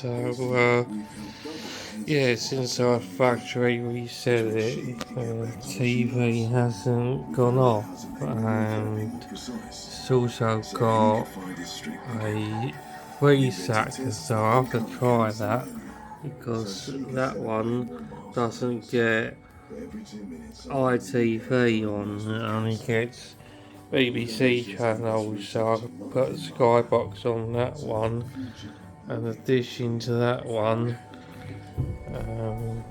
So, yeah, since our factory reset it, TV hasn't gone off, and it's also got a reset, so I have to try that because that one doesn't get ITV on, it only gets BBC channels, so I could put a Skybox on that one and a dish into that one, and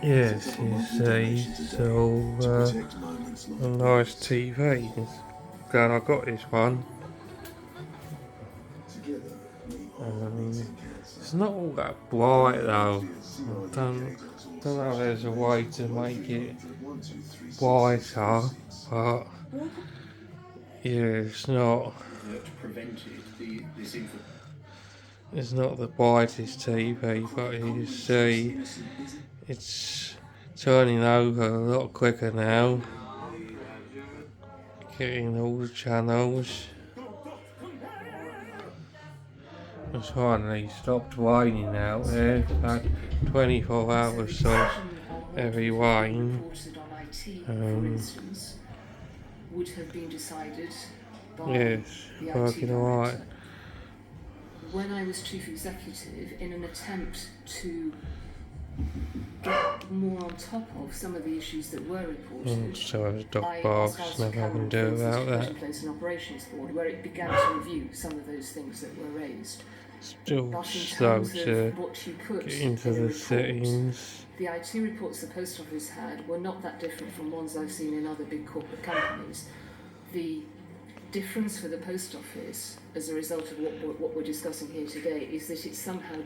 yes, you see, so a nice TV. Glad I got this one. It's not all that bright though. Don't know if there's a way to make it brighter, but yeah, it's not the brightest TV, but you see, it's turning over a lot quicker now, getting all the channels. It's finally stopped raining out there. It's had 24 hours of heavy rain. Would have been decided by Yes, the working alright. When I was chief executive, in an attempt to get more on top of some of the issues that were reported, So as dog barks, nothing I can do about that. Place an operations board where it began to review some of those things that were raised. Still slow to get into the settings. The IT reports the post office had were not that different from ones I've seen in other big corporate companies. The difference for the post office, as a result of what we're discussing here today, is that it somehow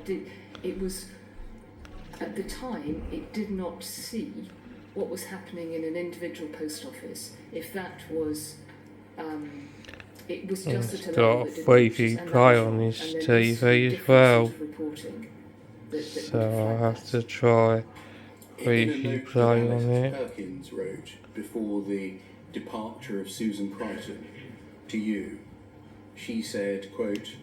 at the time, it did not see what was happening in an individual post office. If that was, it was just at a level that didn't Freeview play on this TV as well. So I have to try Freeview play on it. Perkins wrote before the departure of Susan Crichton to you, she said, quote,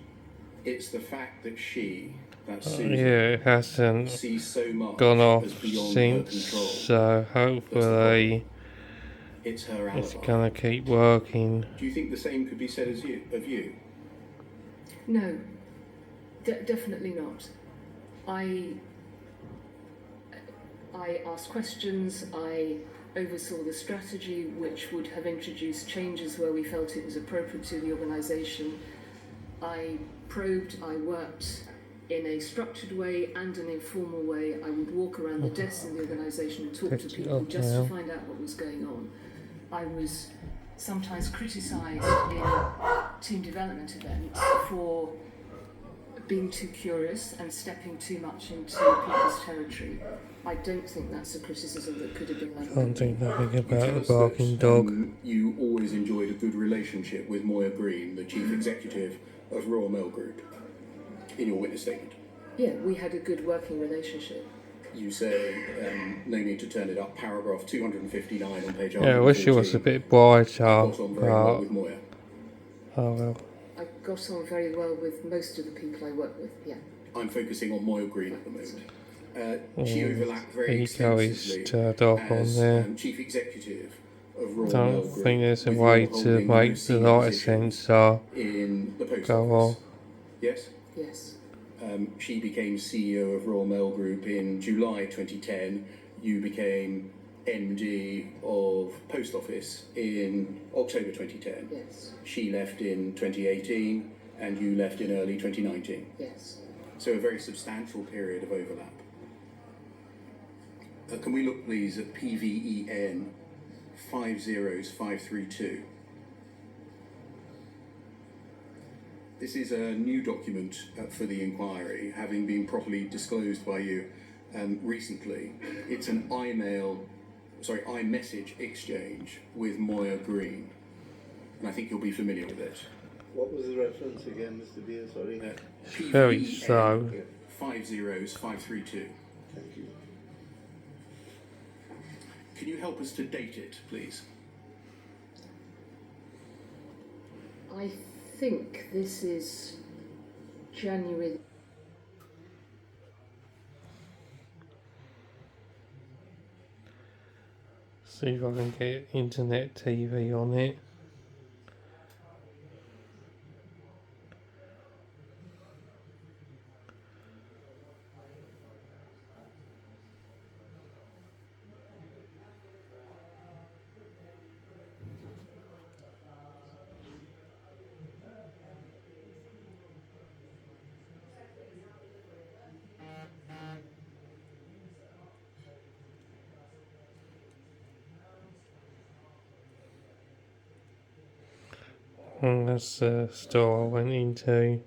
"It's the fact that she, that's Susan, it hasn't sees so much gone off beyond since, her control, so hopefully it's her alibi." it's gonna keep working. Do you think the same could be said of you? No, definitely not. I asked questions, I oversaw the strategy which would have introduced changes where we felt it was appropriate to the organisation. I probed, I worked in a structured way and an informal way. I would walk around the desks in the organisation and talk to people just to find out what was going on. I was sometimes criticised in team development events for being too curious and stepping too much into people's territory. I don't think that's a criticism that could have been leveled. Can't think nothing about the barking dog. You always enjoyed a good relationship with Moya Green, the chief executive of Royal Mail Group, in your witness statement. Yeah, we had a good working relationship. You say, no need to turn it up, paragraph 259 on page 114. Yeah, I wish it was a bit brighter, got on very well with Moya. Oh well. I got on very well with most of the people I work with, yeah. I'm focusing on Moya Green at the moment. She overlapped very Eco is extensively turned off on there. Chief executive of Royal Don't Mail Group, think there's a with way your to holding make the senior light positions sensor in the post go office. off. Yes? Yes. She became CEO of Royal Mail Group in July 2010. You became MD of Post Office in October 2010. Yes. She left in 2018 and you left in early 2019. Yes. So a very substantial period of overlap. Can we look please at PVEN 50532? This is a new document for the inquiry, having been properly disclosed by you recently. It's an iMessage exchange with Moya Green, and I think you'll be familiar with it. What was the reference again, Mr. Beer? Sorry. Very slow. 50532. Thank you. Can you help us to date it, please? I think this is January. See if I can get internet TV on it. And that's the store I went into.